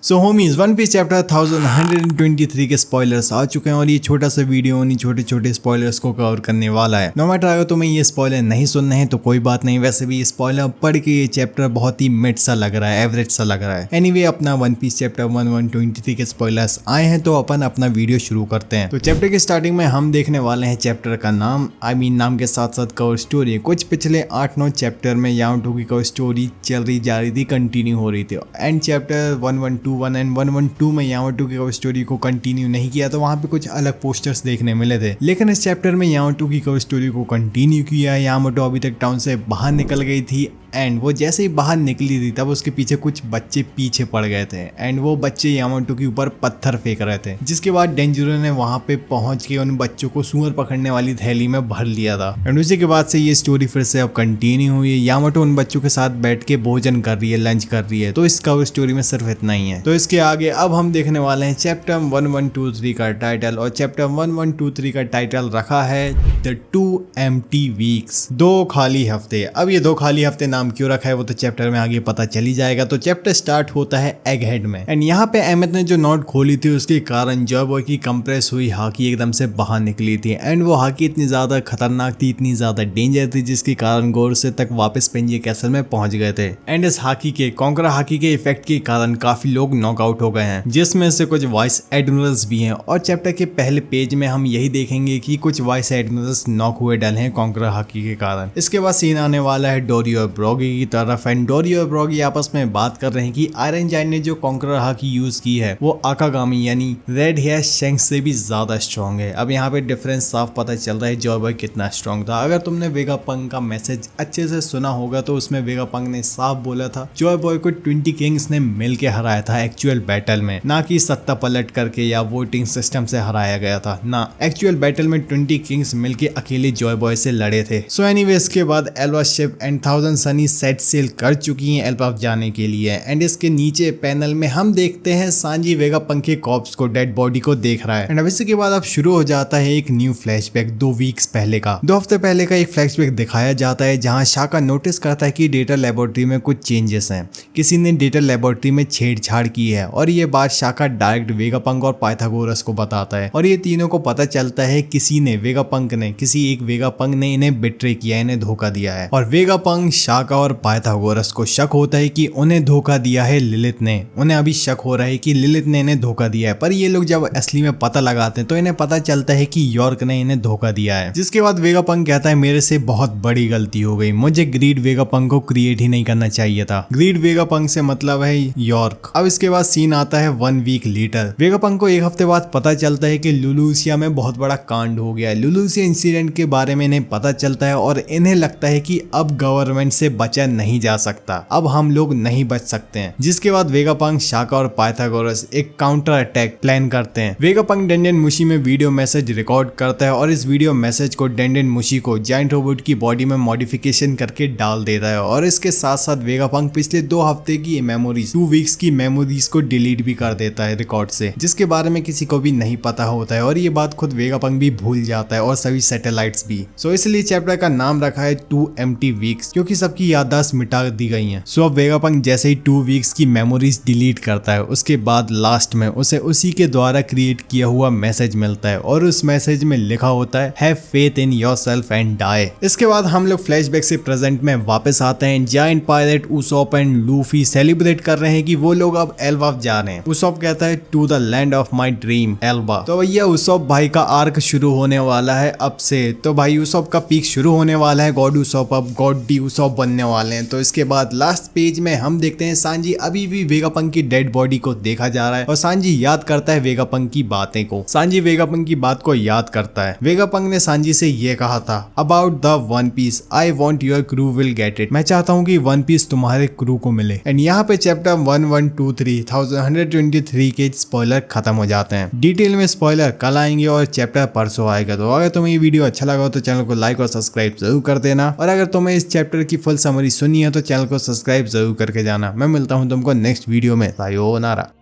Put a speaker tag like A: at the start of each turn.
A: सो homies one piece chapter 1123 के spoilers आ चुके हैं और ये छोटा सा वीडियो उन्हीं छोटे छोटे स्पॉयलर्स को कवर करने वाला है। नो मैटर अगर तुम्हें ये स्पॉयलर नहीं सुनने हैं तो कोई बात नहीं, वैसे भी ये स्पॉयलर पढ़ के ये चैप्टर बहुत ही मिड सा लग रहा है, एवरेज सा लग रहा है। एनीवे अपना वन पीस चैप्टर 1123 के स्पॉयलर्स आए हैं तो अपन अपना वीडियो शुरू करते हैं। तो चैप्टर की स्टार्टिंग में हम देखने वाले हैं चैप्टर का नाम, नाम के साथ साथ कवर स्टोरी। कुछ पिछले 8-9 चैप्टर में यामाटो की कवर स्टोरी चल रही जा रही थी, कंटिन्यू हो रही थी। एंड चैप्टर 1121 एंड 112 में यामाटो की कवर स्टोरी को कंटिन्यू नहीं किया तो वहां पे कुछ अलग पोस्टर्स देखने मिले थे। लेकिन इस चैप्टर में यामाटो की कवर स्टोरी को कंटिन्यू किया। यामाटो अभी तक टाउन से बाहर निकल गई थी एंड वो जैसे ही बाहर निकली थी तब उसके पीछे कुछ बच्चे पीछे पड़ गए थे एंड वो बच्चे यामाटो के ऊपर पत्थर फेंक रहे थे, जिसके बाद डेंजरो ने वहां पे पहुंच के उन बच्चों को सुअर पकड़ने वाली थैली में भर लिया था। एंड उसी के बाद से ये स्टोरी फिर से अब कंटिन्यू हुई है। यामाटो उन बच्चों के साथ बैठ के भोजन कर रही है, लंच कर रही है। तो इस कवर स्टोरी में सिर्फ इतना ही है। तो इसके आगे अब हम देखने वाले हैं चैप्टर 1123 का टाइटल, और चैप्टर 1123 का टाइटल रखा है द 2 एम्प्टी वीक्स, 2 खाली हफ्ते। अब ये 2 खाली हफ्ते नाम क्यों रखा है वो तो चैप्टर में आगे पता चल ही जाएगा। तो चैप्टर स्टार्ट होता है एग हेड में एंड यहाँ पे अहमद ने जो नोट खोली थी उसके कारण जॉय बॉय की कंप्रेस हुई हाकी एकदम से बाहर निकली थी। एंड वो हाकी इतनी ज्यादा खतरनाक थी, इतनी ज्यादा डेंजर थी, जिसके कारण गौर से तक वापस पेंजिया कैसल में पहुंच गए थे। एंड इस हाकी के कॉन्करा हाकी के इफेक्ट के कारण काफी लोग नॉकआउट हो गए हैं, जिसमें से कुछ वाइस एडमिरल्स भी हैं। और चैप्टर के पहले पेज में हम यही देखेंगे कि कुछ वाइस एडमिरल्स नॉक हुए डल हैं कॉन्करा हाकी के कारण। इसके बाद सीन आने वाला है डोरी और ब्रॉगी की तरफ एंड डोरी और ब्रॉगी आपस में बात कर रहे हैं कि आयरन जाइन ने जो कॉन्करर हाकी यूज की है वो आकागामी यानी रेड हेयर शैंक्स से भी ज्यादा स्ट्रॉन्ग है। अब यहाँ पे डिफरेंस साफ पता चल रहा है जॉय बॉय कितना स्ट्रॉन्ग था। अगर तुमने वेगा पंक का मैसेज अच्छे से सुना होगा तो उसमें वेगा पंक ने साफ बोला था जॉय बॉय को 20 किंग्स ने मिलके हराया था एक्चुअल बैटल में, ना कि सत्ता पलट करके या वोटिंग सिस्टम से हराया गया था। ना, एक्चुअल बैटल में 20 किंग्स मिलके अकेले जॉय बॉय से लड़े थे। सो एनीवे इसके बाद एल्वा ship and 1000 Sunny set sail कर चुकी हैं एल्बाफ जाने के लिए। एंड इसके नीचे पैनल में हम देखते हैं सांजी वेगा पंक के कॉर्प्स को, डेड बॉडी को देख रहा है। एंड अब इसके बाद अब शुरू हो जाता है एक न्यू फ्लैशबैक 2 वीक्स पहले का, 2 हफ्ते पहले का एक फ्लैशबैक दिखाया जाता है जहां शाका नोटिस करता है कि डेटा लेबोरेटरी में कुछ चेंजेस हैं, किसी ने डेटा लेबोरेटरी में छेड़छाड़ की है। और ये बात शाका डायरेक्ट वेगा पंक और पाइथागोरस को बताता है और ये तीनों को पता चलता है किसी ने, वेगा पंक ने, किसी एक वेगा पंक ने इन्हें बिट्रे किया, इन्हें धोखा दिया है। और वेगा पंक, शाका और पाइथागोरस को शक होता है कि उन्हें धोखा दिया है लिलिथ ने। उन्हें अभी शक हो रहा है कि लिलिथ ने इन्हें धोखा दिया है, पर ये लोग जब असली में पता लगाते हैं तो इन्हें पता चलता है कि यॉर्क ने इन्हें धोखा दिया है। जिसके बाद वेगा पंक कहता है मेरे से बहुत बड़ी गलती हो गई, मुझे ग्रीड वेगा पंक को क्रिएट ही नहीं करना चाहिए था। ग्रीड वेगा पंक से मतलब है यॉर्क। अब इसके बाद सीन आता है 1 वीक लेटर। वेगा पंक को 1 हफ्ते बाद पता चलता है कि लुलूसिया में बहुत बड़ा कांड हो गया है। लुलूसिया इंसिडेंट के बारे में इन्हें पता चलता है और इन्हें लगता है कि अब गवर्नमेंट से बचा नहीं जा सकता, अब हम लोग नहीं बच सकते हैं। जिसके बाद वेगा पंक, शाका और पाइथागोरस एक काउंटर अटैक प्लान करते हैं। वेगा पंक डेंडेन मुशी में वीडियो मैसेज रिकॉर्ड करता है और इस वीडियो मैसेज को डेंडेन मुशी को जायंट रोबोट की बॉडी में मॉडिफिकेशन करके डाल देता है। और इसके साथ साथ वेगा पंक पिछले 2 हफ्ते की मेमोरीज, 2 वीक्स की मेमोरीज को डिलीट भी कर देता है रिकॉर्ड से, जिसके बारे में किसी को भी नहीं पता होता है। और ये बात खुद वेगा पंक भी भूल जाता है और सभी सैटेलाइट्स भी। सो इसलिए चैप्टर का नाम रखा है 2 एम्प्टी वीक्स, क्योंकि सबकी याददाश्त मिटा दी गई है। सो अब वेगा पंक जैसे ही 2 वीक्स की मेमोरीज डिलीट करता है उसके बाद लास्ट में उसे उसी के द्वारा क्रिएट किया हुआ मैसेज मिलता है और उस मैसेज में लिखा होता है have faith in yourself and die. इसके बाद हम लोग फ्लैशबैक से प्रेजेंट में वापस आते हैं। Giant pirate Usopp and Luffy celebrate कर रहे हैं कि वो लोग अब एल्बाफ जा रहे हैं। उसॉप कहता है to the land of my dream Elba. तो भैया उसॉप भाई का आर्क शुरू होने वाला है अब से। तो भाई उसॉप का पीक शुरू होने वाला है, गॉड उसॉप अब गॉड डी उसॉप बनने वाले हैं। तो इसके बाद लास्ट पेज में हम देखते हैं सांजी अभी भी वेगा पंक की डेड बॉडी को देखा जा रहा है और सांजी याद करता है वेगा पंक की बातें को। सांजी वेगा पंक की बात को याद करता है। वेगा पंक ने सांजी से ये कहा था about the one piece, I want your crew will get it. मैं चाहता हूँ कि वन पीस तुम्हारे क्रू को मिले। एंड यहाँ पे चैप्टर 1123 के स्पॉइलर खत्म हो जाते हैं। डिटेल में स्पॉइलर कल आएंगे और चैप्टर परसों आएगा। तो अगर तुम्हें ये वीडियो अच्छा लगा हो तो चैनल को लाइक और सब्सक्राइब जरूर कर देना। और अगर तुम्हें इस चैप्टर की फुल समरी सुनी है तो चैनल को सब्सक्राइब जरूर करके जाना। मैं मिलता हूँ तुमको नेक्स्ट वीडियो में। सायोनारा।